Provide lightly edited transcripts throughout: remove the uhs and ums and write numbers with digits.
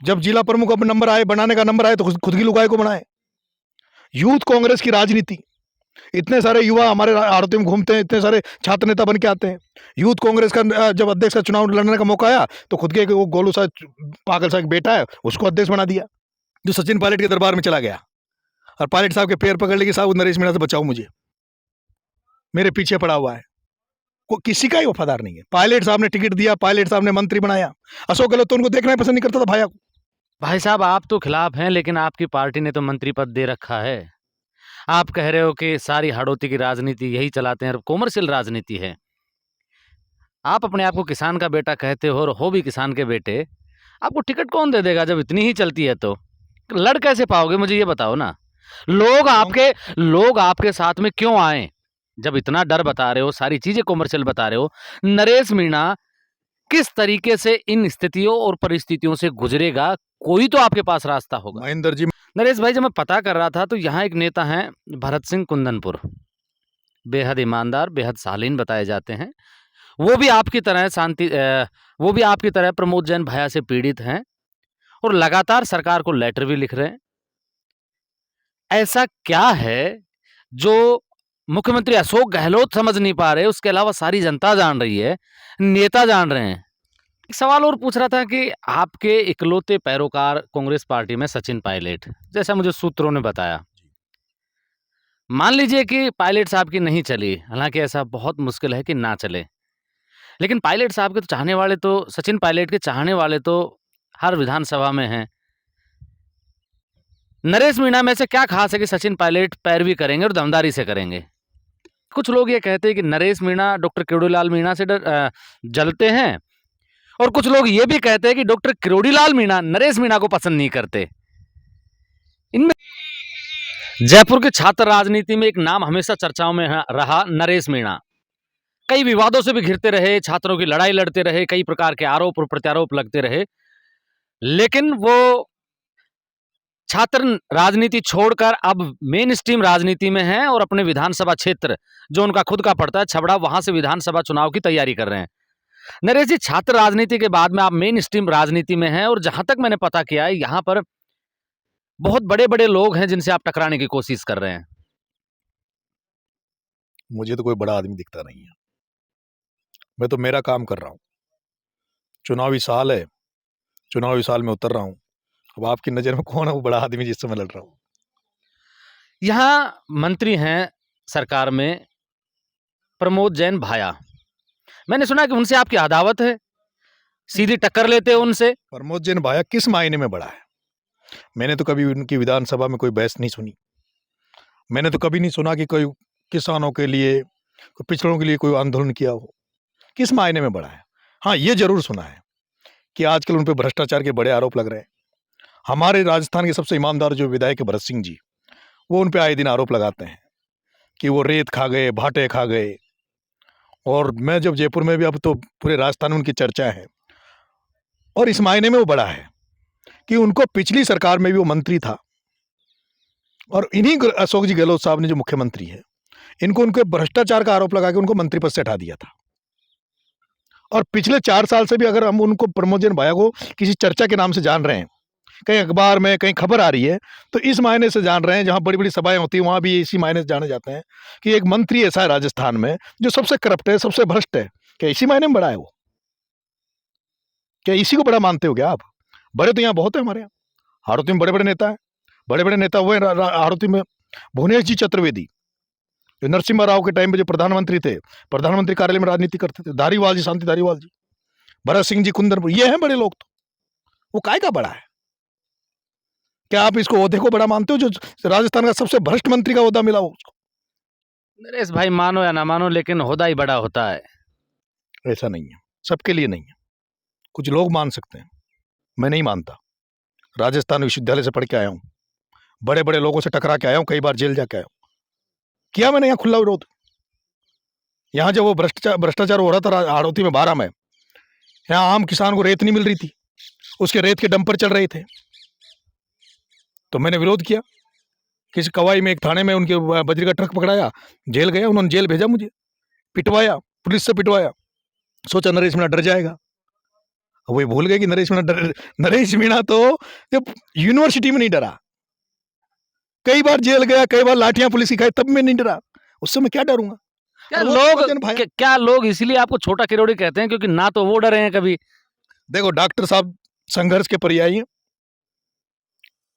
जब जिला प्रमुख अब नंबर आए, बनाने का नंबर आए, तो खुद की लुगाई को बनाए। यूथ कांग्रेस की राजनीति, इतने सारे युवा हमारे आड़ती में घूमते हैं, इतने सारे छात्र नेता बन के आते हैं। यूथ कांग्रेस का जब अध्यक्ष का चुनाव लड़ने का मौका आया तो खुद के वो गोलू सा पागल सा एक बेटा है, उसको अध्यक्ष बना दिया, जो सचिन पायलट के दरबार में चला गया और पायलट साहब के पैर पकड़ ले कि साहब नरेश मीणा से बचाओ, मुझे मेरे पीछे पड़ा हुआ है। किसी का ही वफादार नहीं है। पायलट साहब ने टिकट दिया, पायलट साहब ने मंत्री बनाया। अशोक गहलोत तो उनको देखना ही पसंद नहीं करता था भाया को। भाई साहब, आप तो खिलाफ हैं, लेकिन आपकी पार्टी ने तो मंत्री पद दे रखा है। आप कह रहे हो कि सारी हाड़ौती की राजनीति यही चलाते हैं और कॉमर्शियल राजनीति है। आप अपने आप को किसान का बेटा कहते हो और हो भी किसान के बेटे। आपको टिकट कौन दे देगा जब इतनी ही चलती है? तो लड़ कैसे पाओगे, मुझे ये बताओ ना। लोग आपके साथ में क्यों आए? जब इतना डर बता रहे हो, सारी चीजें कॉमर्शियल बता रहे हो, नरेश मीणा किस तरीके से इन स्थितियों और परिस्थितियों से गुजरेगा? कोई तो आपके पास रास्ता होगा। महेंद्र जी, नरेश भाई, जब मैं पता कर रहा था तो यहाँ एक नेता हैं भरत सिंह कुंदनपुर, बेहद ईमानदार, बेहद शालीन बताए जाते हैं। वो भी आपकी तरह प्रमोद जैन भैया से पीड़ित हैं और लगातार सरकार को लेटर भी लिख रहे हैं। ऐसा क्या है जो मुख्यमंत्री अशोक गहलोत समझ नहीं पा रहे, उसके अलावा सारी जनता जान रही है, नेता जान रहे हैं? एक सवाल और पूछ रहा था कि आपके इकलौते पैरोकार कांग्रेस पार्टी में सचिन पायलट, जैसा मुझे सूत्रों ने बताया। मान लीजिए कि पायलट साहब की नहीं चली, हालांकि ऐसा बहुत मुश्किल है कि ना चले, लेकिन पायलट साहब के तो चाहने वाले, तो सचिन पायलट के चाहने वाले तो हर विधानसभा में हैं। नरेश मीणा में से क्या खास है कि सचिन पायलट पैरवी करेंगे और दमदारी से करेंगे? कुछ लोग ये कहते हैं कि नरेश मीणा डॉक्टर किरोड़ीलाल मीणा से जलते हैं, और कुछ लोग ये भी कहते हैं कि डॉक्टर किरोड़ीलाल मीणा नरेश मीणा को पसंद नहीं करते। इनमें जयपुर के छात्र राजनीति में एक नाम हमेशा चर्चाओं में रहा, नरेश मीणा। कई विवादों से भी घिरते रहे, छात्रों की लड़ाई लड़ते रहे, कई प्रकार के आरोप और प्रत्यारोप लगते रहे, लेकिन वो छात्र राजनीति छोड़कर अब मेन स्ट्रीम राजनीति में हैं और अपने विधानसभा क्षेत्र, जो उनका खुद का पड़ता है छबड़ा, वहां से विधानसभा चुनाव की तैयारी कर रहे हैं। नरेश जी, छात्र राजनीति के बाद में आप मेन स्ट्रीम राजनीति में हैं, और जहां तक मैंने पता किया है, यहां पर बहुत बड़े बड़े लोग हैं जिनसे आप टकराने की कोशिश कर रहे हैं। मुझे तो कोई बड़ा आदमी दिखता नहीं है। मैं तो मेरा काम कर रहा हूँ। चुनावी साल है, चुनावी साल में उतर रहा हूँ। अब आपकी नजर में कौन है वो बड़ा आदमी जिससे मैं लड़ रहा हूँ? यहाँ मंत्री हैं सरकार में प्रमोद जैन भाया, मैंने सुना कि उनसे आपकी अदावत है, सीधी टक्कर लेते हो उनसे। प्रमोद जैन भाया किस मायने में बड़ा है? मैंने तो कभी उनकी विधानसभा में कोई बहस नहीं सुनी। मैंने तो कभी नहीं सुना कि कोई किसानों के लिए, कोई पिछड़ों के लिए कोई आंदोलन किया हो। किस मायने में बड़ा है? हाँ, ये जरूर सुना है कि आजकल उन पे भ्रष्टाचार के बड़े आरोप लग रहे हैं। हमारे राजस्थान के सबसे ईमानदार जो विधायक है भरत सिंह जी, वो उन पे आए दिन आरोप लगाते हैं कि वो रेत खा गए, भाटे खा गए। और मैं जब जयपुर में भी, अब तो पूरे राजस्थान में उनकी चर्चा है। और इस मायने में वो बड़ा है कि उनको पिछली सरकार में भी वो मंत्री था, और इन्हीं अशोक जी गहलोत साहब ने, जो मुख्यमंत्री है, इनको उनके भ्रष्टाचार का आरोप लगा के उनको मंत्री पद से हटा दिया था। और पिछले 4 साल से भी अगर हम उनको, प्रमोद जैन भाया को, किसी चर्चा के नाम से जान रहे हैं, कहीं अखबार में कहीं खबर आ रही है, तो इस मायने से जान रहे हैं, जहां बड़ी बड़ी सभाएं होती हैं वहां भी इसी मायने से जाने जाते हैं कि एक मंत्री ऐसा है राजस्थान में जो सबसे करप्ट है, सबसे भ्रष्ट है। क्या इसी मायने में बड़ा है वो? क्या इसी को बड़ा मानते हो क्या आप? बड़े तो यहाँ बहुत है हमारे यहाँ। हाड़ौती में बड़े बड़े नेता हैं। बड़े बड़े नेता हुए हाड़ौती में भुवनेश जी चतुर्वेदी, जो नरसिम्हा राव के टाइम में जो प्रधानमंत्री थे, प्रधानमंत्री कार्यालय में राजनीति करते थे। धारीवाल जी, शांति धारीवाल जी, भरत सिंह जी कुंदनपुर, ये हैं बड़े लोग। तो वो काय का बड़ा है? क्या आप इसको ओहदे को बड़ा मानते हो जो राजस्थान का सबसे भ्रष्ट मंत्री का ओहदा मिला हो उसको? नरेश भाई, मानो या ना मानो, लेकिन ओहदा ही बड़ा होता है। ऐसा नहीं है, सबके लिए नहीं है। कुछ लोग मान सकते हैं, मैं नहीं मानता। राजस्थान विश्वविद्यालय से पढ़ के आया हूँ, बड़े बड़े लोगों से टकरा के आया हूँ, कई बार जेल जाके आया हूँ। किया मैंने यहाँ खुला विरोध। यहाँ जब वो भ्रष्टाचार हो रहा था हाड़ौती में 12 में, यहाँ आम किसान को रेत नहीं मिल रही थी, उसके रेत के डंपर चल रहे थे, तो मैंने विरोध किया। किसी कवाई में, एक थाने में उनके बजरी का ट्रक पकड़ाया, जेल गया, उन्होंने जेल भेजा मुझे, पिटवाया, पुलिस से पिटवाया। सोचा नरेश मीणा डर जाएगा। वो भूल गए कि नरेश मीणा तो जब यूनिवर्सिटी में नहीं डरा, कई बार जेल गया, कई बार लाठियां पुलिस की खाई, तब मैं नहीं डरा। उस समय क्या डरूंगा? क्या लोग इसीलिए आपको छोटा किरोड़ी कहते हैं क्योंकि ना तो वो डरे हैं कभी? देखो, डॉक्टर साहब संघर्ष के पर्यायी हैं,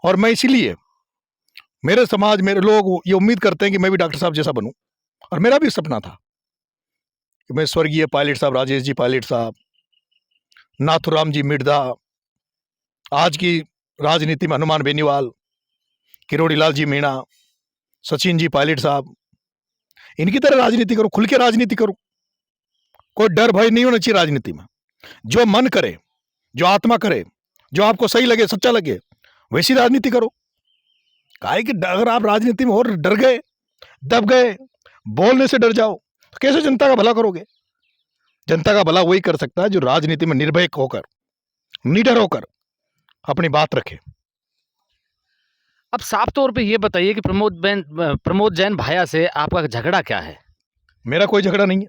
और मैं इसीलिए, मेरे समाज, मेरे लोग ये उम्मीद करते हैं कि मैं भी डॉक्टर साहब जैसा बनूं, और मेरा भी सपना था कि मैं स्वर्गीय पायलट साहब, राजेश जी पायलट साहब, नाथुराम जी मिर्धा, आज की राजनीति में हनुमान बेनीवाल, किरोड़ी लाल जी मीणा, सचिन जी पायलट साहब, इनकी तरह राजनीति करूं, खुल के राजनीति करूं, कोई डर भय नहीं होना चाहिए राजनीति में। जो मन करे, जो आत्मा करे, जो आपको सही लगे, सच्चा लगे, वैसी राजनीति करो। काहे कि अगर आप राजनीति में और डर गए, दब गए, बोलने से डर जाओ, तो कैसे जनता का भला करोगे? जनता का भला वही कर सकता है जो राजनीति में निर्भय होकर, निडर होकर अपनी बात रखे। अब साफ तौर पे ये बताइए कि प्रमोद जैन भाया से आपका झगड़ा क्या है? मेरा कोई झगड़ा नहीं है,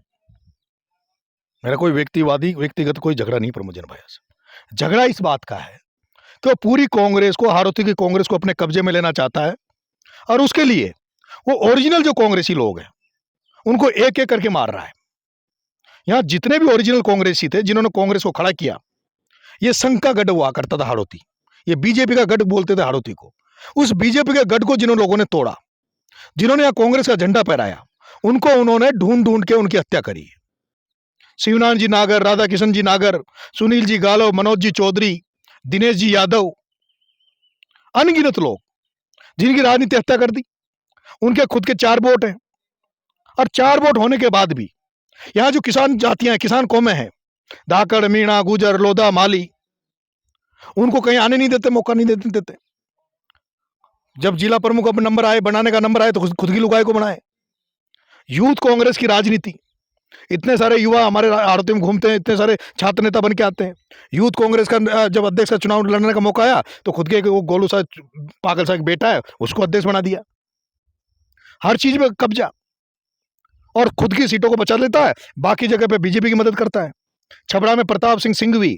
मेरा कोई व्यक्तिगत कोई झगड़ा नहीं प्रमोद जैन भाया से। झगड़ा इस बात का है कि वो पूरी कांग्रेस को, हारोती की कांग्रेस को अपने कब्जे में लेना चाहता है, और उसके लिए वो ओरिजिनल जो कांग्रेसी लोग हैं उनको एक एक करके मार रहा है। यहां जितने भी ओरिजिनल कांग्रेसी थे जिन्होंने कांग्रेस को खड़ा किया, ये संघ का गढ़ हुआ करता था हाड़ौती, ये बीजेपी का गढ़ बोलते थे हाड़ौती को। उस बीजेपी के गढ़ को जिन लोगों ने तोड़ा, जिन्होंने यहां कांग्रेस का झंडा फहराया, उनको उन्होंने ढूंढ ढूंढ के उनकी हत्या करी। शिवनारायण जी नागर, राधा किशन जी नागर, सुनील जी गालव, मनोज जी चौधरी, दिनेश जी यादव, अनगिनत लोग जिनकी राजनीति हत्या कर दी। उनके खुद के 4 वोट हैं, और 4 वोट होने के बाद भी यहां जो किसान जातियां हैं, किसान कौमें हैं, धाकड़, मीणा, गुजर, लोधा, माली, उनको कहीं आने नहीं देते, मौका नहीं देते। जब जिला प्रमुख अपने नंबर आए, बनाने का नंबर आए, तो खुद की लुगाई को बनाए। यूथ कांग्रेस की राजनीति, इतने सारे युवा हमारे आरती में घूमते हैं, इतने सारे छात्र नेता बन के आते हैं। यूथ कांग्रेस का जब अध्यक्ष का चुनाव लड़ने का मौका आया, तो खुद के वो गोलू सा पागल सा एक बेटा है, उसको अध्यक्ष बना दिया। हर चीज में कब्जा, और खुद की सीटों को बचा लेता है, बाकी जगह पे बीजेपी की मदद करता है। छबड़ा में प्रताप सिंह सिंघवी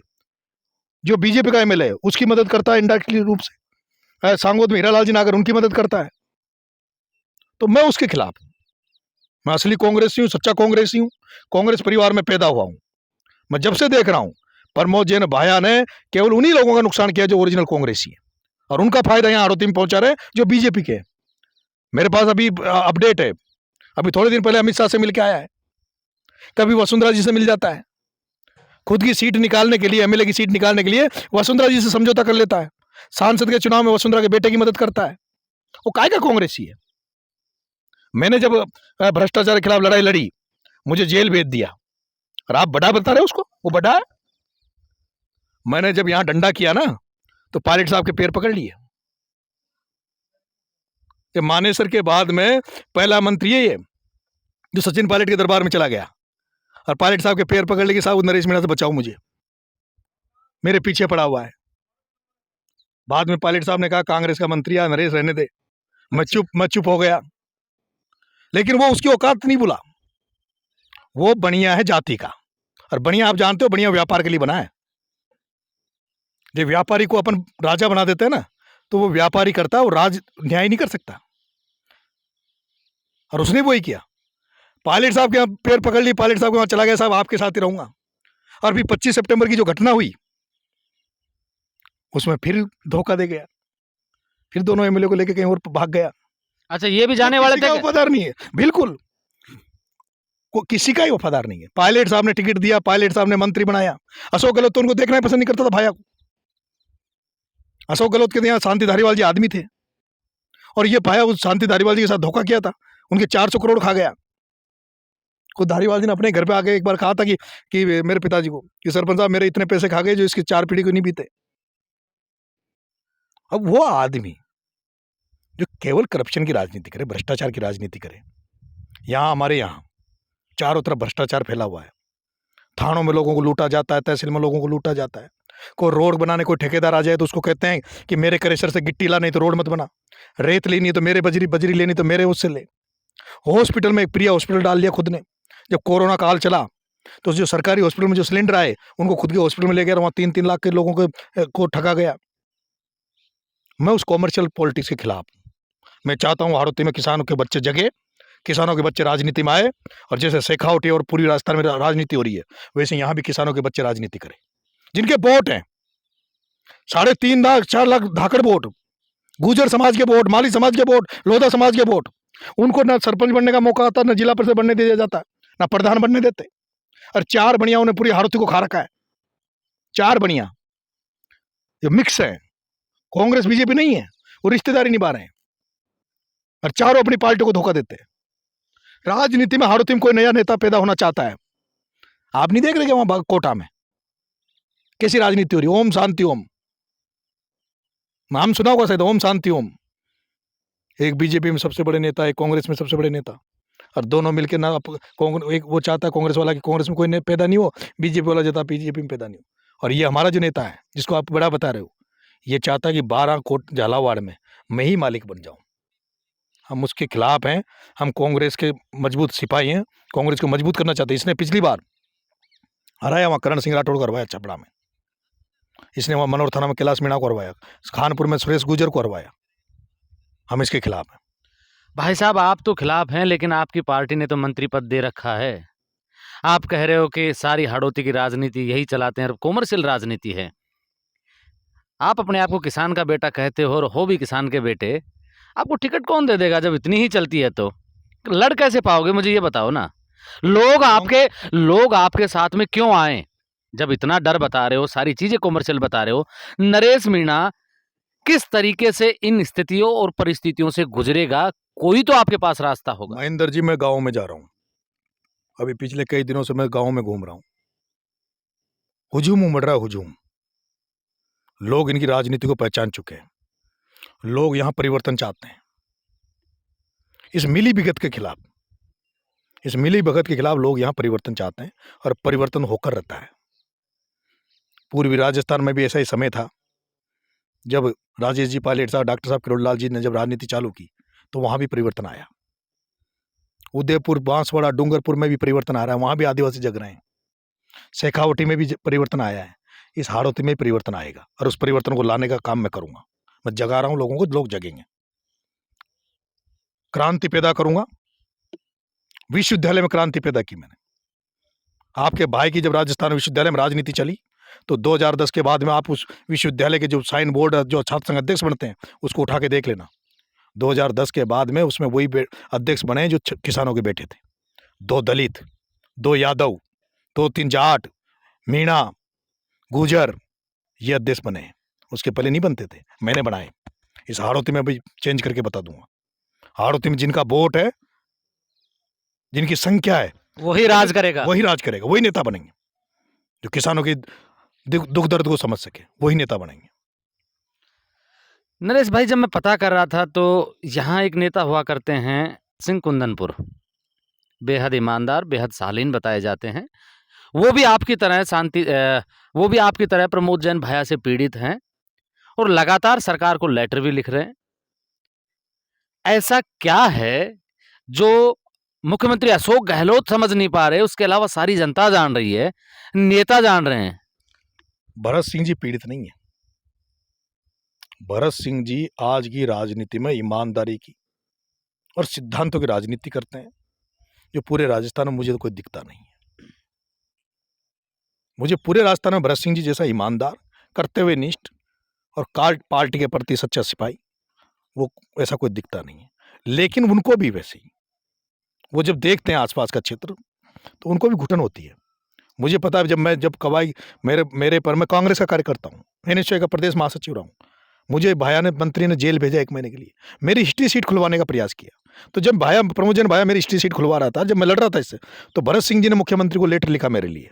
जो बीजेपी का एमएलए है, उसकी मदद करता है इनडायरेक्टली रूप से। सांगोद में हीरालाल जी नागर, उनकी मदद करता है। तो मैं उसके खिलाफ हूं। मैं असली कांग्रेसी हूं, सच्चा कांग्रेसी हूं, कांग्रेस परिवार में पैदा हुआ हूं। मैं जब से देख रहा हूं प्रमोद जैन भाया ने केवल उन्हीं लोगों का नुकसान किया जो ओरिजिनल कांग्रेसी है, और उनका फायदा यहां आरोती में पहुंचा रहे जो बीजेपी के। मेरे पास अभी अपडेट है, अभी थोड़े दिन पहले अमित शाह से मिलकर आया है, कभी वसुंधरा जी से मिल जाता है, खुद की सीट निकालने के लिए, एमएलए की सीट निकालने के लिए वसुंधरा जी से समझौता कर लेता है। सांसद के चुनाव में वसुंधरा के बेटे की मदद करता है। वो काय का कांग्रेसी है? मैंने जब भ्रष्टाचार के खिलाफ लड़ाई लड़ी, मुझे जेल भेज दिया, और आप बड़ा बता रहे हो उसको, वो बड़ा है। मैंने जब यहां डंडा किया ना, तो पायलट साहब के पैर पकड़ लिए। कि मानेसर के बाद में पहला मंत्री है ये जो सचिन पायलट के दरबार में चला गया, और पायलट साहब के पैर पकड़ ले कि साहब नरेश मीणा से बचाओ, मुझे, मेरे पीछे पड़ा हुआ है। बाद में पायलट साहब ने कहा कांग्रेस का मंत्री है, नरेश रहने दे। मैं चुप हो गया। लेकिन वो उसकी औकात नहीं भूला। वो बनिया है जाति का, और बनिया आप जानते हो, बनिया व्यापार के लिए बना है। जब व्यापारी को अपन राजा बना देते हैं ना, तो वो व्यापारी करता है, वो राज न्याय नहीं कर सकता, और उसने वही किया। पायलट साहब के पैर पकड़ ली, पायलट साहब के वहां चला गया, साहब आपके साथ ही रहूंगा। और फिर 25 सितंबर की जो घटना हुई, उसमें फिर धोखा दे गया, फिर दोनों एमएलए को लेकर कहीं और भाग गया। अच्छा, ये भी जाने वाले थे? वफादार नहीं है, बिल्कुल किसी का ही वफादार नहीं है। पायलट साहब ने टिकट दिया, पायलट साहब ने मंत्री बनाया। अशोक गहलोत तो उनको देखना ही पसंद नहीं करता था भाया को। अशोक गहलोत के यहाँ शांति धारीवाल जी आदमी थे, और ये भाया उस शांति धारीवाल जी के साथ धोखा किया था, उनके 400 करोड़ खा गया। खुद धारीवाल जी ने अपने घर पे आके एक बार कहा था कि मेरे पिताजी को कि सरपंच साहब मेरे इतने पैसे खा गए जो इसकी 4 पीढ़ी को नहीं बीते। अब वो आदमी जो केवल करप्शन की राजनीति करे, भ्रष्टाचार की राजनीति करे, हमारे यहाँ चारों तरफ भ्रष्टाचार फैला हुआ है। थानों में लोगों को लूटा जाता है, तहसील में लोगों को लूटा जाता है। कोई रोड बनाने कोई ठेकेदार आ जाए तो उसको कहते हैं कि मेरे क्रेशर से गिट्टी ला, नहीं तो रोड मत बना। रेत लेनी है तो मेरे बजरी लेनी तो मेरे उससे ले। हॉस्पिटल में एक प्रिया हॉस्पिटल डाल लिया खुद ने। जब कोरोना काल चला तो जो सरकारी हॉस्पिटल में जो सिलेंडर आए उनको खुद के हॉस्पिटल में ले गया, वहाँ 3-3 लाख के लोगों को ठगा गया। मैं उस कॉमर्शियल पॉलिटिक्स के खिलाफ हूँ। मैं चाहता हूँ हाड़ौती में किसानों के बच्चे जगे, किसानों के बच्चे राजनीति में आए, और जैसे शेखावटी और पूर्वी राजस्थान में राजनीति हो रही है, वैसे यहाँ भी किसानों के बच्चे राजनीति करें, जिनके वोट हैं 3.5 लाख 4 लाख धाकड़ वोट, गुर्जर समाज के वोट, माली समाज के वोट, लोधा समाज के वोट, उनको ना सरपंच बनने का मौका आता, ना जिला परिषद बनने दिया जाता, ना प्रधान बनने देते। और 4 बनिया उन्हें पूरी हाड़ौती को खा रखा है। 4 बनिया ये मिक्स है, कांग्रेस बीजेपी नहीं है, वो रिश्तेदारी निभा रहे हैं और चारों अपनी पार्टी को धोखा देते हैं। राजनीति में हाड़ौती में कोई नया नेता पैदा होना चाहता है। आप नहीं देख रहे क्या वहां कोटा में कैसी राजनीति हो रही? ओम शांति ओम, नाम सुना होगा शायद, ओम शांति ओम। एक बीजेपी में सबसे बड़े नेता, एक कांग्रेस में सबसे बड़े नेता, और दोनों मिलकर ना एक वो चाहता है कांग्रेस वाला कि कांग्रेस में कोई पैदा नहीं हो, बीजेपी वाला चाहता बीजेपी में पैदा नहीं हो। और ये हमारा जो नेता है जिसको आप बड़ा बता रहे हो, ये चाहता है कि 12 कोट झालावाड़ में मैं ही मालिक बन जाऊं। हम उसके खिलाफ हैं। हम कांग्रेस के मजबूत सिपाही हैं, कांग्रेस को मजबूत करना चाहते हैं। इसने पिछली बार हराया, वहाँ करण सिंह राठौड़ को हरवाया छपड़ा में, इसने वहाँ मनोहर थाना में कैलाश मीणा को हरवाया, खानपुर में सुरेश गुर्जर को हरवाया। हम इसके खिलाफ हैं। भाई साहब, आप तो खिलाफ हैं, लेकिन आपकी पार्टी ने तो मंत्री पद दे रखा है। आप कह रहे हो कि सारी हाड़ौती की राजनीति यही चलाते हैं और कॉमर्शियल राजनीति है। आप अपने आप को किसान का बेटा कहते हो और हो भी किसान के बेटे। आपको टिकट कौन दे देगा जब इतनी ही चलती है? तो लड़ कैसे पाओगे, मुझे ये बताओ ना। लोग आपके साथ में क्यों आए जब इतना डर बता रहे हो, सारी चीजें कॉमर्शियल बता रहे हो? नरेश मीणा किस तरीके से इन स्थितियों और परिस्थितियों से गुजरेगा, कोई तो आपके पास रास्ता होगा। महेंद्र जी, मैं गांव में जा रहा हूं, अभी पिछले कई दिनों से मैं गांव में घूम रहा हूं। हुजूम उमड़ रहा है, हुजूम। लोग इनकी राजनीति को पहचान चुके हैं। लोग यहां परिवर्तन चाहते हैं। इस मिली भगत के खिलाफ लोग यहां परिवर्तन चाहते हैं, और परिवर्तन होकर रहता है। पूर्वी राजस्थान में भी ऐसा ही समय था जब राजेश जी पायलट साहब, डॉक्टर साहब किरोड़लाल जी ने जब राजनीति चालू की, तो वहां भी परिवर्तन आया। उदयपुर, बांसवाड़ा, डूंगरपुर में भी परिवर्तन आ रहा है, वहां भी आदिवासी जग रहे हैं। शेखावटी में भी परिवर्तन आया है। इस हाड़ौती में परिवर्तन आएगा, और उस परिवर्तन को लाने का काम मैं करूंगा। मैं जगा रहा हूं लोगों को, लोग जगेंगे। क्रांति पैदा करूंगा। विश्वविद्यालय में क्रांति पैदा की मैंने। आपके भाई की जब राजस्थान विश्वविद्यालय में राजनीति चली, तो 2010 के बाद में आप उस विश्वविद्यालय के जो साइन बोर्ड, जो छात्र संघ अध्यक्ष बनते हैं, उसको उठा के देख लेना। 2010 के बाद में उसमें वही अध्यक्ष बने जो किसानों के बेटे थे। 2 दलित, 2 यादव, 2-3 जाट, मीणा, गुर्जर, ये अध्यक्ष बने। उसके पहले नहीं बनते थे, मैंने बनाए। इस हाड़ौती में भी चेंज करके बता दूंगा। हाड़ौती में जिनका वोट है, जिनकी संख्या है, वही राज करेगा, वही नेता बनेंगे। जो किसानों की दुख दर्द को समझ सके, वही नेता बनेंगे। नरेश भाई, जब मैं पता कर रहा था तो यहाँ एक नेता हुआ करते हैं सिंह कुंदनपुर, बेहद ईमानदार, बेहद शालीन बताए जाते हैं। वो भी आपकी तरह प्रमोद जैन भैया से पीड़ित हैं और लगातार सरकार को लेटर भी लिख रहे हैं। ऐसा क्या है जो मुख्यमंत्री अशोक गहलोत समझ नहीं पा रहे, उसके अलावा सारी जनता जान रही है, नेता जान रहे हैं? भरत सिंह जी पीड़ित नहीं है। भरत सिंह जी आज की राजनीति में ईमानदारी की और सिद्धांतों की राजनीति करते हैं, जो पूरे राजस्थान में मुझे तो कोई दिखता नहीं है। मुझे पूरे राजस्थान में भरत सिंह जी जैसा ईमानदार, कर्तव्यनिष्ठ और पार्टी के प्रति सच्चा सिपाही, वो ऐसा कोई दिखता नहीं है। लेकिन उनको भी वैसे ही, वो जब देखते हैं आसपास का क्षेत्र, तो उनको भी घुटन होती है। मुझे पता है, जब कवाई मेरे पर, मैं कांग्रेस का कार्यकर्ता हूँ, एनएसयूआई का प्रदेश महासचिव रहा हूँ। मुझे भाया ने, मंत्री ने जेल भेजा 1 महीने के लिए, मेरी हिस्ट्री सीट खुलवाने का प्रयास किया। तो जब प्रमोद जैन भाया मेरी हिस्ट्री सीट खुलवा रहा था, जब मैं लड़ रहा था इससे, तो भरत सिंह जी ने मुख्यमंत्री को लेटर लिखा मेरे लिए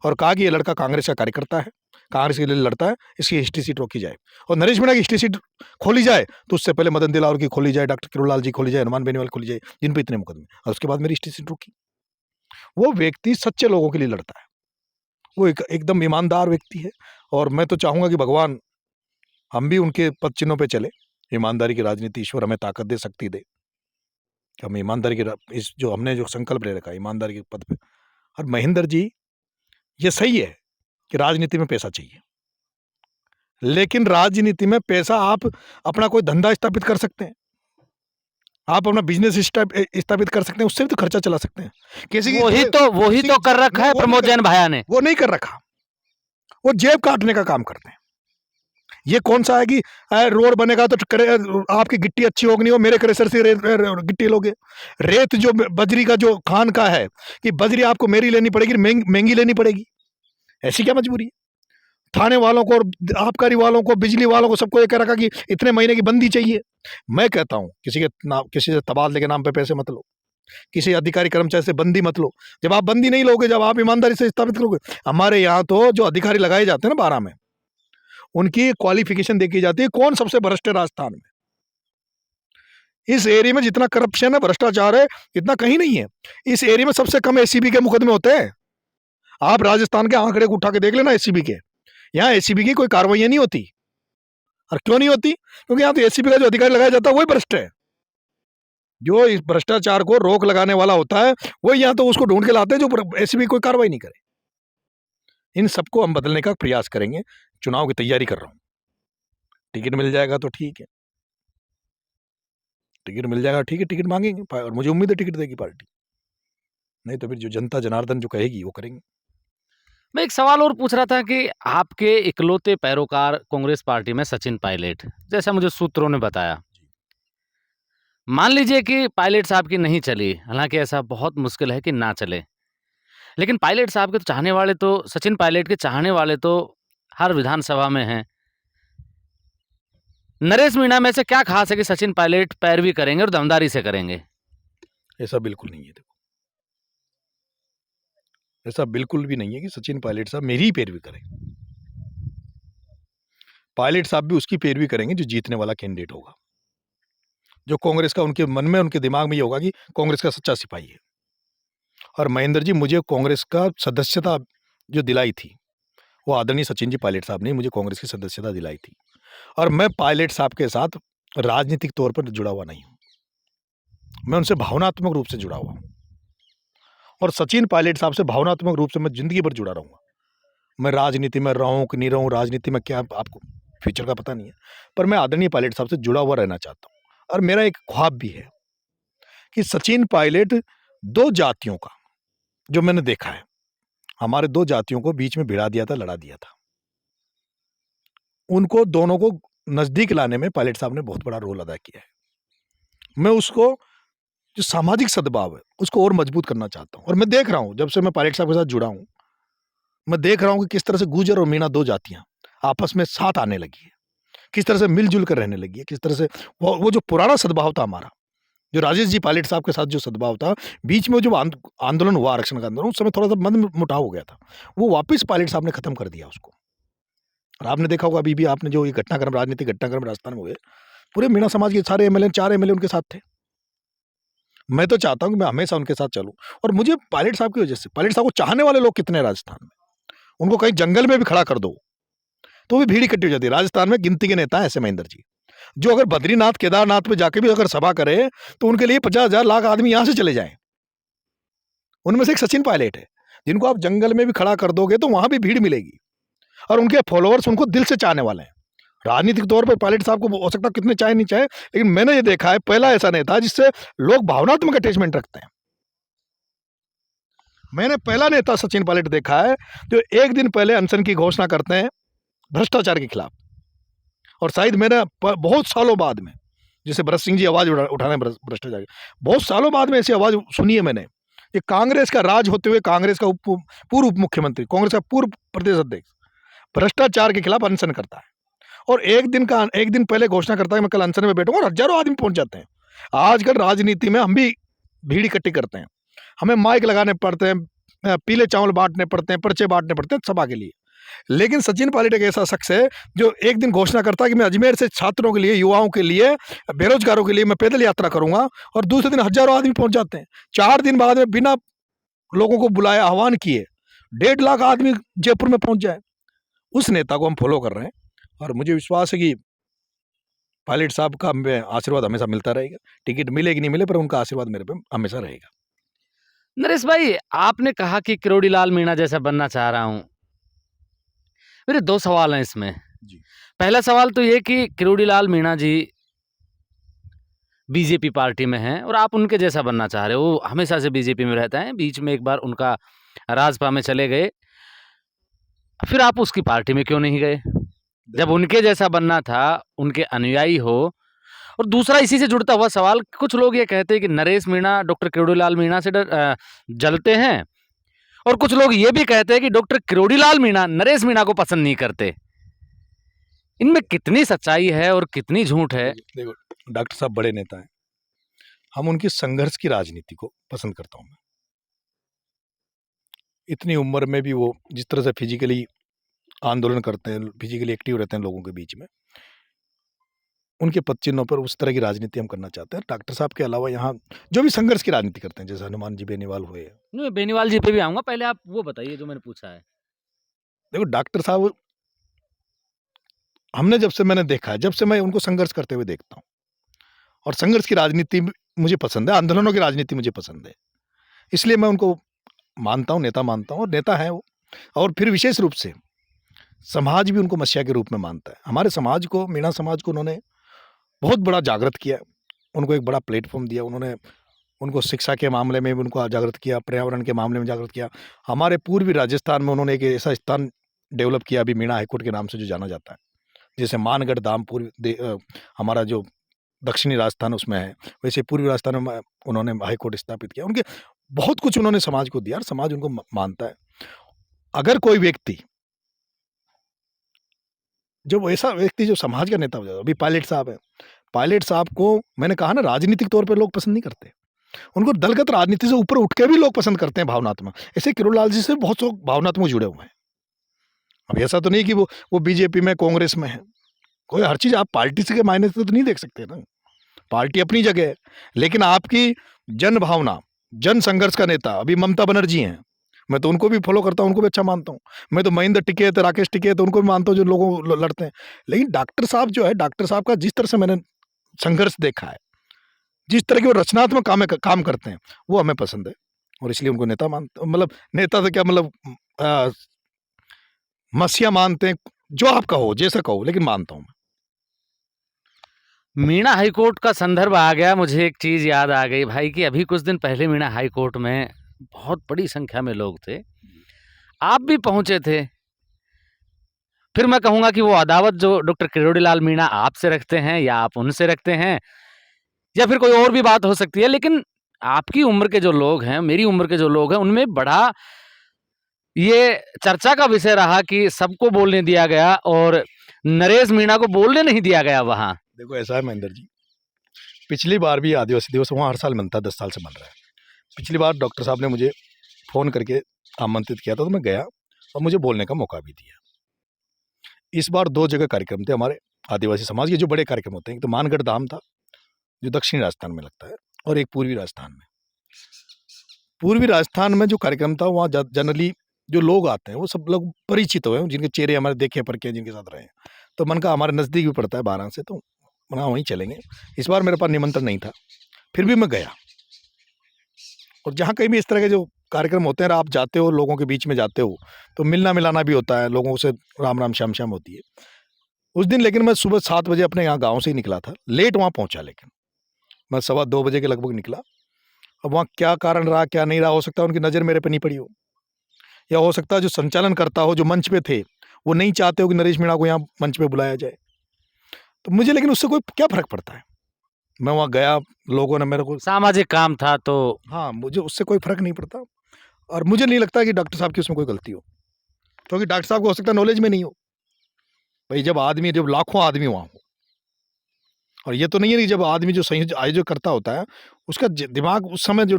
और कहा कि ये लड़का कांग्रेस का कार्यकर्ता है, कांग्रेस के लिए लड़ता है, इसकी हिस्ट्री सीट रोकी जाए। और नरेश मीणा की हिस्ट्री सीट खोली जाए तो उससे पहले मदन दिलावर की खोली जाए, डॉक्टर किरोड़लाल जी खोली जाए, हनुमान बेनीवाल खोली जाए, जिन पर इतने मुकदमे, और उसके बाद मेरी हिस्ट्री सीट रोकी। वो व्यक्ति सच्चे लोगों के लिए लड़ता है, वो एकदम ईमानदार व्यक्ति है। और मैं तो चाहूंगा कि भगवान हम भी उनके पद चिन्हों पे चले। ईमानदारी की राजनीति, ईश्वर हमें ताकत दे, शक्ति दे कि हम ईमानदारी की इस जो हमने जो संकल्प ले रखा है, ईमानदारी के पद पे और महेंद्र जी, ये सही है कि राजनीति में पैसा चाहिए, लेकिन राजनीति में पैसा आप अपना कोई धंधा स्थापित कर सकते हैं, आप अपना बिजनेस स्थापित कर सकते हैं, उससे भी तो खर्चा चला सकते हैं। किसी की वही किसी तो की- कर रखा नहीं, है वो नहीं प्रमोद कर- जैन भाया ने। वो नहीं कर रखा, वो जेब काटने का काम करते हैं। ये कौन सा है कि रोड बनेगा तो आपकी गिट्टी अच्छी होगी, नहीं हो मेरे क्रेशर से गिट्टी लोगे। रेत जो बजरी का जो खान का है कि बजरी आपको मेरी लेनी पड़ेगी, महंगी लेनी पड़ेगी, ऐसी क्या मजबूरी है? थाने वालों को और आबकारी वालों को, बिजली वालों को, सबको ये कह रखा कि इतने महीने की बंदी चाहिए। मैं कहता हूं किसी से तबादले के नाम पे पैसे मत लो, किसी अधिकारी कर्मचारी से बंदी मत लो। जब आप बंदी नहीं लोगे, जब आप ईमानदारी से स्थापित करोगे, हमारे यहाँ तो जो अधिकारी लगाए जाते हैं ना 12 में, उनकी क्वालिफिकेशन देखी जाती है, कौन सबसे भ्रष्ट है राजस्थान में। इस एरिया में जितना करप्शन है, भ्रष्टाचार है, इतना कहीं नहीं है। इस एरिया में सबसे कम एसीबी के मुकदमे होते हैं। आप राजस्थान के आंकड़े को उठा के देख लेना एसीबी के, यहाँ एसीबी की कोई कार्रवाई नहीं होती। और क्यों नहीं होती? क्योंकि यहाँ तो एसीबी का जो अधिकारी लगाया जाता है वही भ्रष्ट है। जो इस भ्रष्टाचार को रोक लगाने वाला होता है वही यहाँ तो उसको ढूंढ के लाते हैं, जो एसीबी कोई कार्रवाई नहीं करे। इन सबको हम बदलने का प्रयास करेंगे। चुनाव की तैयारी कर रहा हूं, टिकट मिल जाएगा तो ठीक है, टिकट मिल जाएगा ठीक है, टिकट मांगेंगे और मुझे उम्मीद है टिकट देगी पार्टी, नहीं तो फिर जो जनता जनार्दन जो कहेगी वो करेंगे। मैं एक सवाल और पूछ रहा था कि आपके इकलौते पैरोकार कांग्रेस पार्टी में सचिन पायलट, जैसा मुझे सूत्रों ने बताया। मान लीजिए कि पायलट साहब की नहीं चली, हालांकि ऐसा बहुत मुश्किल है कि ना चले, लेकिन पायलट साहब के तो चाहने वाले, तो सचिन पायलट के चाहने वाले तो हर विधानसभा में हैं। नरेश मीणा में से क्या खास है कि सचिन पायलट पैरवी करेंगे और दमदारी से करेंगे? ऐसा बिल्कुल नहीं है। देखो, ऐसा बिल्कुल भी नहीं है कि सचिन पायलट साहब मेरी ही पैरवी करें। पायलट साहब भी उसकी पैरवी करेंगे जो जीतने वाला कैंडिडेट होगा, जो कांग्रेस का, उनके मन में, उनके दिमाग में ये होगा कि कांग्रेस का सच्चा सिपाही है। और महेंद्र जी, मुझे कांग्रेस का सदस्यता जो दिलाई थी, वो आदरणीय सचिन जी पायलट साहब ने मुझे कांग्रेस की सदस्यता दिलाई थी। और मैं पायलट साहब के साथ राजनीतिक तौर पर जुड़ा हुआ नहीं हूं, मैं उनसे भावनात्मक रूप से जुड़ा हुआ हूं। और सचिन पायलट साहब से भावनात्मक रूप से मैं जिंदगी भर जुड़ा रहूंगा। मैं राजनीति में रहूं कि नहीं रहूं, राजनीति में क्या आपको फ्यूचर का पता नहीं है, पर मैं आदरणीय पायलट साहब से जुड़ा हुआ रहना चाहता हूं। और मेरा एक ख्वाब भी है कि सचिन पायलट, दो जातियों का जो मैंने देखा है, हमारे दो जातियों को बीच में भिड़ा दिया था, लड़ा दिया था, उनको दोनों को नजदीक लाने में पायलट साहब ने बहुत बड़ा रोल अदा किया है। मैं उसको, जो सामाजिक सद्भाव है, उसको और मजबूत करना चाहता हूं। और मैं देख रहा हूं, जब से मैं पायलट साहब के साथ जुड़ा हूं, मैं देख रहा हूं कि किस तरह से गुर्जर और मीणा, दो जातियां आपस में साथ आने लगी है, किस तरह से मिलजुल कर रहने लगी है, किस तरह से वो जो पुराना सद्भाव था हमारा, जो राजेश जी पायलट साहब के साथ जो सद्भाव था, बीच में जो आंदोलन हुआ, आरक्षण का आंदोलन, उस समय थोड़ा सा मन मुटाव हो गया था, वो वापस पायलट साहब ने खत्म कर दिया उसको। और आपने देखा होगा, अभी भी आपने जो ये घटनाक्रम, राजनीतिक घटनाक्रम राजस्थान में हुए, पूरे मीणा समाज के सारे एमएलए, 4 एमएलए उनके साथ थे। मैं तो चाहता हूं कि मैं हमेशा उनके साथ चलूं। और मुझे पायलट साहब की वजह से, पायलट साहब को चाहने वाले लोग कितने हैं राजस्थान में, उनको कहीं जंगल में भी खड़ा कर दो तो भी भीड़ इकट्ठी हो जाती है। राजस्थान में गिनती के नेता हैं ऐसे महेंद्र जी, जो अगर बद्रीनाथ, केदारनाथ में जाके भी अगर सभा करे तो उनके लिए 50,000 लाख आदमी यहां से चले जाएं। उनमें से एक सचिन पायलट है, जिनको आप जंगल में भी खड़ा कर दोगे तो वहां भी भीड़ मिलेगी। और उनके फॉलोअर्स उनको दिल से चाहने वाले हैं। राजनीतिक तौर पर पायलट साहब को हो सकता है कितने चाहे नहीं चाहे, लेकिन मैंने ये देखा है, पहला ऐसा नेता जिससे लोग भावनात्मक अटैचमेंट रखते हैं। मैंने पहला नेता सचिन पायलट देखा है जो एक दिन पहले अनशन की घोषणा करते हैं भ्रष्टाचार के खिलाफ। और शायद मैंने बहुत सालों बाद में, जैसे भरत सिंह जी आवाज उठाने भ्रष्टाचार की, बहुत सालों बाद में ऐसी आवाज सुनी है मैंने। ये कांग्रेस का राज होते हुए, कांग्रेस का पूर्व उप मुख्यमंत्री, कांग्रेस का पूर्व प्रदेश अध्यक्ष भ्रष्टाचार के खिलाफ अनशन करता है और एक दिन पहले घोषणा करता है मैं कल अनशन में बैठूंगा, और हजारों आदमी पहुंच जाते हैं। आजकल राजनीति में हम भी भीड़ इकट्ठी करते हैं, हमें माइक लगाने पड़ते हैं, पीले चावल बांटने पड़ते हैं, पर्चे बांटने पड़ते हैं सभा के लिए। लेकिन सचिन पायलट एक ऐसा शख्स है जो एक दिन घोषणा करता है कि मैं अजमेर से छात्रों के लिए, युवाओं के लिए, बेरोजगारों के लिए मैं पैदल यात्रा करूंगा, और दूसरे दिन हजारों आदमी पहुंच जाते हैं। 4 दिन बाद में बिना लोगों को बुलाए, आह्वान किए 1.5 लाख आदमी जयपुर में पहुंच जाए। उस नेता को हम फॉलो कर रहे हैं और मुझे विश्वास है कि पायलट साहब का हमें आशीर्वाद हमेशा मिलता रहेगा। टिकट मिले कि नहीं मिले, पर उनका आशीर्वाद मेरे पे हमेशा रहेगा। नरेश भाई, आपने कहा कि किरोड़ीलाल मीणा जैसा बनना चाह रहा हूँ। मेरे 2 सवाल हैं इसमें। जी। पहला सवाल तो ये कि किरोड़ीलाल मीणा जी बीजेपी पार्टी में हैं और आप उनके जैसा बनना चाह रहे हो। वो हमेशा से बीजेपी में रहते हैं, बीच में एक बार उनका राजपा में चले गए। फिर आप उसकी पार्टी में क्यों नहीं गए? जब उनके जैसा बनना था, उनके अनुयायी हो। और दूसरा इसी से जुड़ता हुआ सवाल, कुछ लोग ये कहते हैं कि नरेश मीणा डॉक्टर किरोड़ीलाल मीणा से जलते हैं और कुछ लोग ये भी कहते हैं कि डॉक्टर किरोड़ीलाल मीणा नरेश मीणा को पसंद नहीं करते। इनमें कितनी सच्चाई है और कितनी झूठ है? देखो, डॉक्टर साहब बड़े नेता हैं। हम उनकी संघर्ष की राजनीति को पसंद करता हूँ मैं। इतनी उम्र में भी वो जिस तरह से फिजिकली आंदोलन करते हैं, फिजिकली एक्टिव रहते हैं लोगों के बीच में, उनके पद चिन्हों पर उस तरह की राजनीति हम करना चाहते हैं। डॉक्टर साहब के अलावा यहाँ जो भी संघर्ष की राजनीति करते हैं, जैसे हनुमान जी बेनीवाल हुए। नहीं, बेनीवाल जी पे भी आऊँगा, पहले आप वो बताइए जो मैंने पूछा है। देखो, डॉक्टर साहब हमने मैंने देखा है, जब से मैं उनको संघर्ष करते हुए देखता हूँ, और संघर्ष की राजनीति मुझे पसंद है, आंदोलनों की राजनीति मुझे पसंद है। इसलिए मैं उनको मानता हूँ, नेता मानता हूँ, और नेता हैं वो। और फिर विशेष रूप से समाज भी उनको मसीहा के रूप में मानता है। हमारे समाज को, मीणा समाज को उन्होंने बहुत बड़ा जागृत किया, उनको एक बड़ा प्लेटफॉर्म दिया। उन्होंने उनको शिक्षा के मामले में भी उनको जागृत किया, पर्यावरण के मामले में जागृत किया। हमारे पूर्वी राजस्थान में उन्होंने एक ऐसा स्थान डेवलप किया, अभी मीणा हाईकोर्ट के नाम से जो जाना जाता है। जैसे मानगढ़ धाम हमारा जो दक्षिणी राजस्थान उसमें है, वैसे पूर्वी राजस्थान में उन्होंने हाईकोर्ट स्थापित किया। उनके बहुत कुछ उन्होंने समाज को दिया और समाज उनको मानता है। अगर कोई व्यक्ति, जो ऐसा व्यक्ति जो समाज का नेता हो जाता है, अभी पायलट साहब है, पायलट साहब को मैंने कहा ना, राजनीतिक तौर पे लोग पसंद नहीं करते, उनको दलगत राजनीति से ऊपर उठ के भी लोग पसंद करते हैं भावनात्मक। ऐसे किरोड़ीलाल जी से बहुत लोग भावनात्मक जुड़े हुए हैं। अब ऐसा तो नहीं कि वो बीजेपी में, कांग्रेस में है। कोई हर चीज आप पार्टी से के मायने से तो नहीं देख सकते ना। पार्टी अपनी जगह है, लेकिन आपकी जन भावना, जन संघर्ष का नेता अभी ममता बनर्जी हैं, मैं तो उनको भी फॉलो करता हूँ, उनको भी अच्छा मानता हूँ। मैं तो महेंद्र टिकैत, राकेश टिकैत, उनको भी मानता हूँ जो लोगों लड़ते हैं। लेकिन डॉक्टर साहब जो है, डॉक्टर साहब का जिस तरह से मैंने संघर्ष देखा है, जिस तरह के वो रचनात्मक काम करते हैं, वो हमें पसंद है, और इसलिए उनको नेता मानते, मतलब नेता तो क्या, मतलब मसीहा मानते हैं, जो आप कहो, जैसा कहो, लेकिन मानता हूँ मैं। मीणा हाईकोर्ट का संदर्भ आ गया, मुझे एक चीज़ याद आ गई भाई कि अभी कुछ दिन पहले मीणा हाईकोर्ट में बहुत बड़ी संख्या में लोग थे। आप भी पहुँचे थे। फिर मैं कहूँगा कि वो अदावत जो डॉक्टर किरोड़ीलाल मीणा आपसे रखते हैं या आप उनसे रखते हैं, या फिर कोई और भी बात हो सकती है, लेकिन आपकी उम्र के जो लोग हैं, मेरी उम्र के जो लोग हैं, उनमें बड़ा ये चर्चा का विषय रहा कि सबको बोलने दिया गया और नरेश मीणा को बोलने नहीं दिया गया वहाँ। देखो, ऐसा है महेंद्र जी, पिछली बार भी आदिवासी दिवस वहाँ हर साल बनता है, 10 साल से बन रहा है। पिछली बार डॉक्टर साहब ने मुझे फ़ोन करके आमंत्रित किया था, तो मैं गया और मुझे बोलने का मौका भी दिया। इस बार 2 जगह कार्यक्रम थे हमारे आदिवासी समाज के, जो बड़े कार्यक्रम होते हैं। एक तो मानगढ़ धाम था, जो दक्षिणी राजस्थान में लगता है, और एक पूर्वी राजस्थान में। पूर्वी राजस्थान में जो कार्यक्रम था, वहाँ जनरली जो लोग आते हैं, वो सब लोग परिचित हुए हैं, जिनके चेहरे हमारे देखे परखे, जिनके साथ रहे हैं। तो मन का, हमारे नज़दीक भी पड़ता है वाराणसी, तो मना वहीं चलेंगे। इस बार मेरे पास निमंत्रण नहीं था, फिर भी मैं गया। और जहाँ कहीं भी इस तरह के जो कार्यक्रम होते हैं, आप जाते हो, लोगों के बीच में जाते हो, तो मिलना मिलाना भी होता है, लोगों से राम राम श्याम श्याम होती है। उस दिन लेकिन मैं सुबह 7 बजे अपने यहाँ गाँव से ही निकला था, लेट वहाँ पहुँचा, लेकिन मैं 2:15 बजे के लगभग निकला। अब वहाँ क्या कारण रहा, क्या नहीं रहा, हो सकता है उनकी नज़र मेरे पे नहीं पड़ी हो, या हो सकता है जो संचालन करता हो, जो मंच पे थे, वो नहीं चाहते हो कि नरेश मीणा को यहाँ मंच पे बुलाया जाए। तो मुझे लेकिन उससे कोई क्या फ़र्क पड़ता है? मैं वहाँ गया, लोगों ने मेरे को, सामाजिक काम था तो हाँ, मुझे उससे कोई फ़र्क नहीं पड़ता, और मुझे नहीं लगता कि डॉक्टर साहब की उसमें कोई गलती हो, क्योंकि डॉक्टर साहब को हो सकता है नॉलेज में नहीं हो। भाई, जब लाखों आदमी वहाँ हो, और ये तो नहीं है कि जब आदमी जो आयोजन करता होता है, उसका दिमाग उस समय जो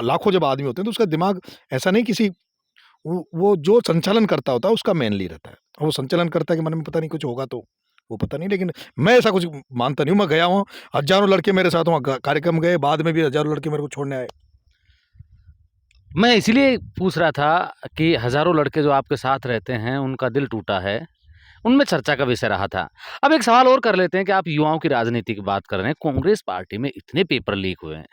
लाखों जब आदमी होते हैं, तो उसका दिमाग ऐसा नहीं, किसी वो जो संचालन करता होता है उसका मेनली रहता है। वो संचालन करता है कि मन में पता नहीं कुछ होगा, तो वो पता नहीं, लेकिन मैं ऐसा कुछ मानता नहीं हूँ। मैं गया हूँ, हज़ारों लड़के मेरे साथ वहाँ कार्यक्रम गए, बाद में भी हज़ारों लड़के मेरे को छोड़ने आए। मैं इसीलिए पूछ रहा था कि हज़ारों लड़के जो आपके साथ रहते हैं, उनका दिल टूटा है, उनमें चर्चा का विषय रहा था। अब एक सवाल और कर लेते हैं कि आप युवाओं की राजनीति की बात कर रहे हैं, कांग्रेस पार्टी में इतने पेपर लीक हुए हैं।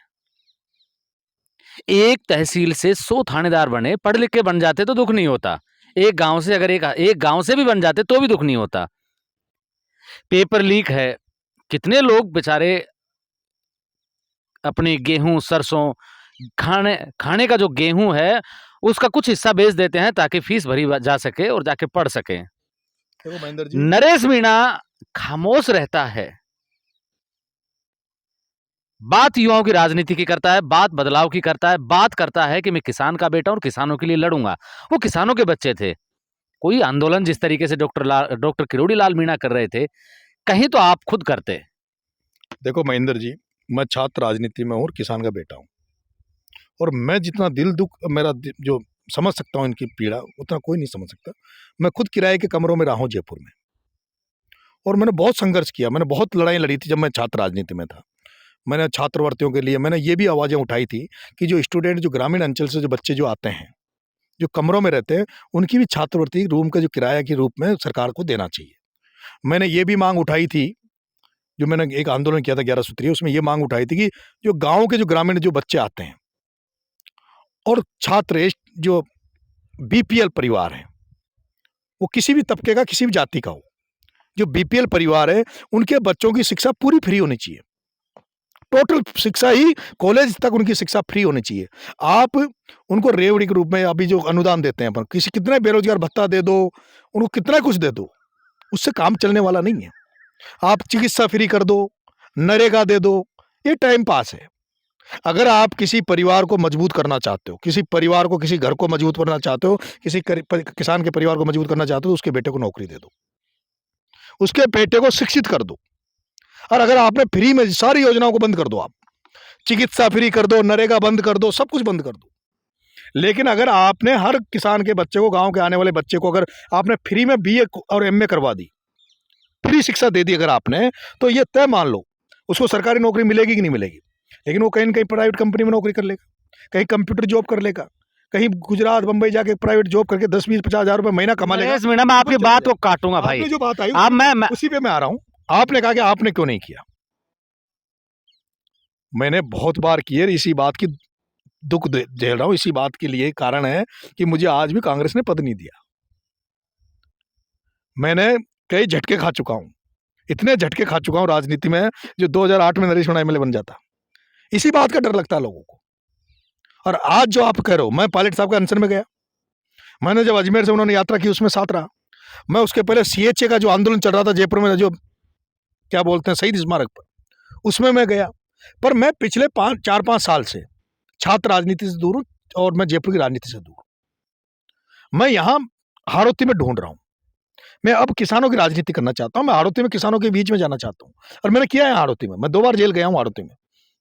एक तहसील से 100 थानेदार बने, पढ़ लिख के बन जाते तो दुख नहीं होता। एक गांव से अगर एक गांव से भी बन जाते तो भी दुख नहीं होता। पेपर लीक है, कितने लोग बेचारे अपनी गेहूं, सरसों, खाने का जो गेहूं है उसका कुछ हिस्सा बेच देते हैं ताकि फीस भरी जा सके और जाके पढ़ सके। देखो महेंद्र जी, नरेश मीणा खामोश रहता है, बात युवाओं की राजनीति की करता है, बात बदलाव की करता है, बात करता है कि मैं किसान का बेटा हूं और किसानों के लिए लड़ूंगा। वो किसानों के बच्चे थे। कोई आंदोलन जिस तरीके से डॉक्टर किरोड़ी लाल मीणा कर रहे थे, कहीं तो आप खुद करते। देखो महेंद्र जी, मैं छात्र राजनीति में हूँ और किसान का बेटा हूँ, और मैं जितना दिल दुख जो समझ सकता हूँ इनकी पीड़ा, उतना कोई नहीं समझ सकता। मैं खुद किराए के कमरों में रहा हूँ जयपुर में, और मैंने बहुत संघर्ष किया, मैंने बहुत लड़ाई लड़ी थी जब मैं छात्र राजनीति में था। मैंने छात्रवृत्तियों के लिए मैंने ये भी आवाज़ें उठाई थी कि जो स्टूडेंट, जो ग्रामीण अंचल से जो बच्चे जो आते हैं, जो कमरों में रहते हैं, उनकी भी छात्रवृत्ति रूम का जो किराया के रूप में सरकार को देना चाहिए। मैंने ये भी मांग उठाई थी, जो मैंने एक आंदोलन किया था 11 सूत्रीय, उसमें ये मांग उठाई थी कि जो गाँव के जो ग्रामीण जो बच्चे आते हैं और छात्र जो बीपीएल परिवार हैं, वो किसी भी तबके का, किसी भी जाति का हो, जो बीपीएल परिवार है, उनके बच्चों की शिक्षा पूरी फ्री होनी चाहिए। टोटल शिक्षा ही कॉलेज तक उनकी शिक्षा फ्री होनी चाहिए। आप उनको रेवड़ी के रूप में अभी जो अनुदान देते हैं अपन, किसी कितना बेरोजगार भत्ता दे दो, उनको कितना कुछ दे दो, उससे काम चलने वाला नहीं है। आप चिकित्सा फ्री कर दो, नरेगा दे दो, ये टाइम पास है। अगर आप किसी परिवार को मजबूत करना चाहते हो, किसी परिवार को, किसी घर को मजबूत करना चाहते हो, किसी किसान के परिवार को मजबूत करना चाहते हो, तो उसके बेटे को नौकरी दे दो, उसके बेटे को शिक्षित कर दो। और अगर आपने फ्री में सारी योजनाओं को बंद कर दो, आप चिकित्सा फ्री कर दो, नरेगा बंद कर दो, सब कुछ बंद कर दो, लेकिन अगर आपने हर किसान के बच्चे को, गांव के आने वाले बच्चे को अगर आपने फ्री में बीए और एमए करवा दी, फ्री शिक्षा दे दी अगर आपने, तो ये तय मान लो उसको सरकारी नौकरी मिलेगी कि नहीं मिलेगी। लेकिन वो कहीं ना कहीं प्राइवेट कंपनी में नौकरी कर लेगा, कहीं कंप्यूटर जॉब कर लेगा, कहीं गुजरात बम्बई जाके प्राइवेट जॉब करके 10-20-50 हज़ार रुपए महीना कमा लेगा। नरेश मीणा, मैं आपकी बात को काटूंगा भाई। आपने जो बात आई आप मैं उसी पे मैं आ रहा हूं। आपने कहा कि आपने क्यों नहीं किया, मैंने बहुत बार किए, इसी बात की दुख झेल रहा हूं। इसी बात के लिए कारण है कि मुझे आज भी कांग्रेस ने पद नहीं दिया। मैंने कई झटके खा चुका हूं, इतने झटके खा चुका हूं राजनीति में, जो 2008 में नरेश मीणा एमएलए बन जाता, इसी बात का डर लगता है लोगों को। और आज जो आप कह रहे हो, मैं पायलट साहब के अनशन में गया, मैंने जब अजमेर से उन्होंने यात्रा की उसमें साथ रहा। मैं उसके पहले सीएचए का जो आंदोलन चल रहा था जयपुर में, जो क्या बोलते हैं शहीद स्मारक पर, उसमें मैं गया। पर मैं पिछले 4-5 साल से छात्र राजनीति से दूर हूं और मैं जयपुर की राजनीति से दूर हूं। मैं यहाँ हाड़ौती में ढूंढ रहा हूं। मैं अब किसानों की राजनीति करना चाहता हूं। मैं हाड़ौती में किसानों के बीच में जाना चाहता हूं, और मैंने किया है हाड़ौती में। मैं 2 बार जेल गया हूं हाड़ौती में।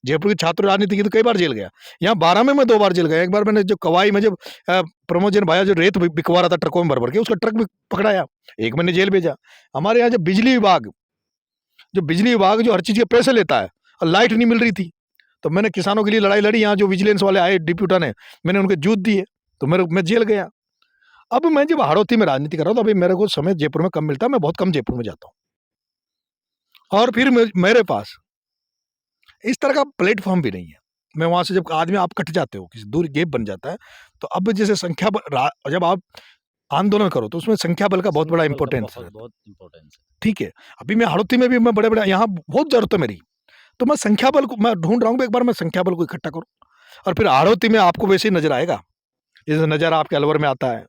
जयपुर की छात्र राजनीति की तो कई बार जेल गया। यहाँ 12 में मैं 2 बार जेल गया। एक बार मैंने जो कवाई में जब प्रमोद जैन भाया जो रेत बिकवा रहा था ट्रकों में भर भर के, उसका ट्रक भी पकड़ाया, एक मैंने जेल भेजा। हमारे यहाँ जब बिजली विभाग जो हर चीज के पैसे लेता है, और लाइट नहीं मिल रही थी, तो मैंने किसानों के लिए लड़ाई लड़ी। यहाँ जो विजिलेंस वाले आए डिप्यूटा ने, मैंने उनके जूत दिए, तो मैं जेल गया। अब मैं जब हाड़ौती में राजनीति कर रहा हूँ, तो अभी मेरे को समय जयपुर में कम मिलता है, मैं बहुत कम जयपुर में जाता हूँ। और फिर मेरे पास इस तरह का प्लेटफॉर्म भी नहीं है। मैं वहां से, जब आदमी आप कट जाते हो, किसी दूर गैप बन जाता है, तो अब जैसे संख्या जब आप आंदोलन करो तो उसमें संख्या बल का बहुत बड़ा इंपॉर्टेंस है। ठीक है, अभी मैं हाड़ौती में भी मैं बड़े यहाँ बहुत जरूरत है मेरी, तो मैं संख्या बल को मैं ढूंढ रहा हूँ। एक बार मैं संख्या बल को इकट्ठा करूँ, और फिर हाड़ौती में आपको वैसे ही नजर आएगा जैसे नजर आपके अलवर में आता है,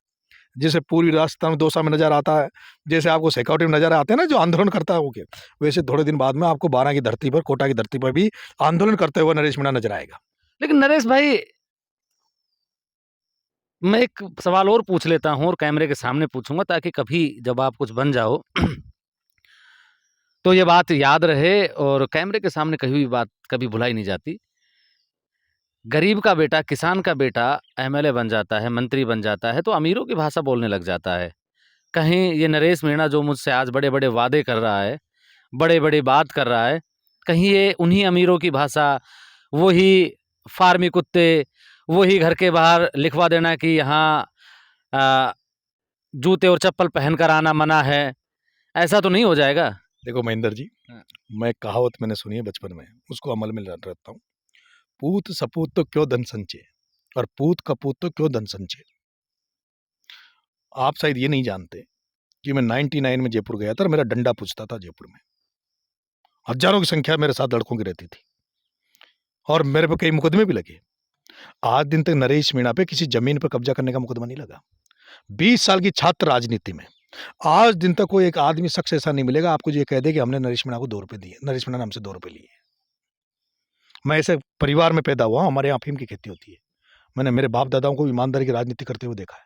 जैसे पूर्वी राजस्थान दौसा में नजर आता है, जैसे आपको शेखावटी में नजर आते हैं ना जो आंदोलन करता है वो के, वैसे थोड़े दिन बाद में आपको 12 की धरती पर, कोटा की धरती पर भी आंदोलन करते हुए नरेश मीणा नजर आएगा। लेकिन नरेश भाई, मैं एक सवाल और पूछ लेता हूं, और कैमरे के सामने पूछूंगा ताकि कभी जब आप कुछ बन जाओ तो ये बात याद रहे, और कैमरे के सामने कहीं भी बात कभी भुलाई नहीं जाती। गरीब का बेटा, किसान का बेटा एमएलए बन जाता है, मंत्री बन जाता है, तो अमीरों की भाषा बोलने लग जाता है। कहीं ये नरेश मीणा जो मुझसे आज बड़े बड़े वादे कर रहा है, बड़े बड़े बात कर रहा है, कहीं ये उन्हीं अमीरों की भाषा, वही फार्मी कुत्ते, वही घर के बाहर लिखवा देना कि यहाँ जूते और चप्पल पहनकर आना मना है, ऐसा तो नहीं हो जाएगा? देखो महेंद्र जी, मैं कहावत मैंने सुनी है बचपन में, उसको अमल में रहता हूँ। पूत सपूत तो क्यों धन संचय, और पूत का पूत तो क्यों धन संचय। आप शायद ये नहीं जानते कि मैं 99 में जयपुर गया था और मेरा डंडा पूछता था जयपुर में। हजारों की संख्या मेरे साथ लड़कों की रहती थी और मेरे पे कई मुकदमे भी लगे। आज दिन तक नरेश मीणा पे किसी जमीन पर कब्जा करने का मुकदमा नहीं लगा। 20 साल की छात्र राजनीति में आज दिन तक कोई एक आदमी शख्स ऐसा नहीं मिलेगा आपको जो ये कह दे कि हमने नरेश मीणा को 2 रुपए दिए, नरेश मीणा ने हमसे 2 रुपए लिए। मैं ऐसे परिवार में पैदा हुआ हूं, हमारे यहाँ अफीम की खेती होती है। मैंने मेरे बाप दादाओं को ईमानदारी की राजनीति करते हुए देखा है।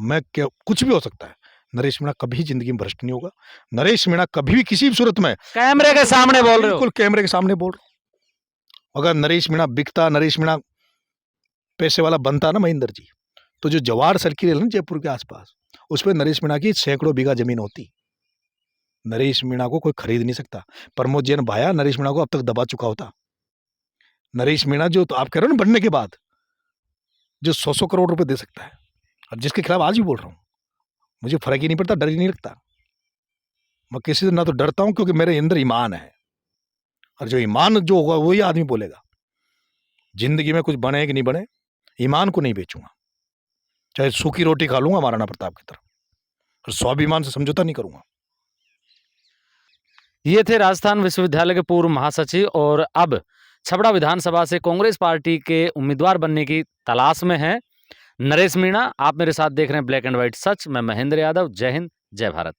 मैं क्या कुछ भी हो सकता है, नरेश मीणा कभी जिंदगी में भ्रष्ट नहीं होगा। नरेश मीणा कभी भी किसी भी सूरत में कैमरे के सामने बोल रहे हो। बिल्कुल कैमरे के सामने बोल रहा हूं। अगर नरेश मीणा बिकता, नरेश मीणा पैसे वाला बनता ना महेंद्र जी, तो जो जवार सर्किल है ना जयपुर के आसपास, उस पर नरेश मीणा की सैकड़ों बीघा जमीन होती। नरेश मीणा को कोई खरीद नहीं सकता। प्रमोद जैन भाया नरेश मीणा को अब तक दबा चुका होता। नरेश मीणा जो तो आप कह रहे हो ना बनने के बाद जो 100 करोड़ रुपए दे सकता है, और जिसके खिलाफ आज भी बोल रहा हूं, मुझे फर्क ही नहीं पड़ता, डर ही नहीं लगता। मैं किसी से ना तो डरता हूं क्योंकि मेरे अंदर ईमान है, और जो ईमान जो होगा वही आदमी बोलेगा। जिंदगी में कुछ बने कि नहीं बने, ईमान को नहीं बेचूंगा। चाहे सूखी रोटी खा लूंगा महाराणा प्रताप की तरह, और स्वाभिमान से समझौता नहीं करूंगा। ये थे राजस्थान विश्वविद्यालय के पूर्व महासचिव और अब छबड़ा विधानसभा से कांग्रेस पार्टी के उम्मीदवार बनने की तलाश में हैं नरेश मीणा। आप मेरे साथ देख रहे हैं ब्लैक एंड व्हाइट सच। मैं महेंद्र यादव। जय हिंद, जय भारत।